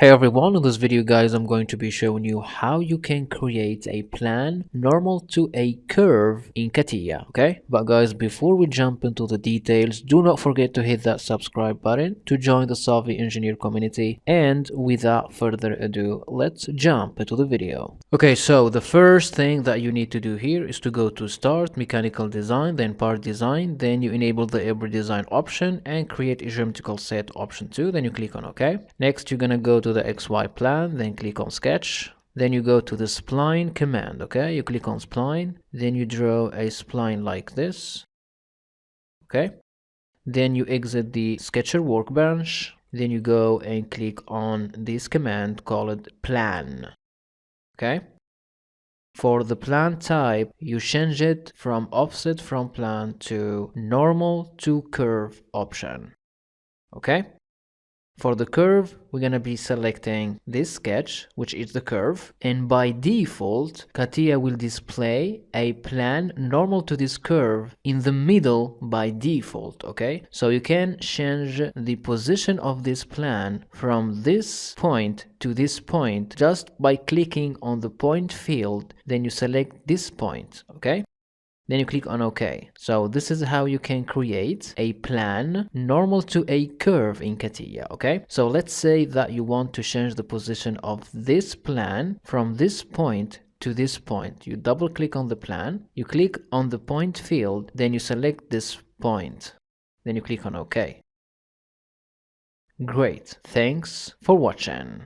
Hey everyone, in this video guys I'm going to be showing you how you can create a plan normal to a curve in CATIA, okay? But guys, before we jump into the details, do not forget to hit that subscribe button to join the Solvi engineer community, and without further ado, let's jump into the video. Okay, so the first thing that you need to do here is to go to start, mechanical design, then part design, then you enable the every design option and create a geometrical set option 2, then you click on OK. Next you're gonna go to the XY plan, then click on sketch, then you go to the spline command, okay? You click on spline, then you draw a spline like this, okay? Then you exit the sketcher workbench, then you go and click on this command called plan, okay? For the plan type, you change it from offset from plan to normal to curve option, okay? For the curve, we're going to be selecting this sketch, which is the curve, and by default, CATIA will display a plan normal to this curve in the middle by default, okay? So you can change the position of this plan from this point to this point just by clicking on the point field, then you select this point, okay? Then you click on OK. So this is how you can create a plan normal to a curve in CATIA, okay? So let's say that you want to change the position of this plan from this point to this point. You double click on the plan, you click on the point field, then you select this point. Then you click on OK. Great, thanks for watching.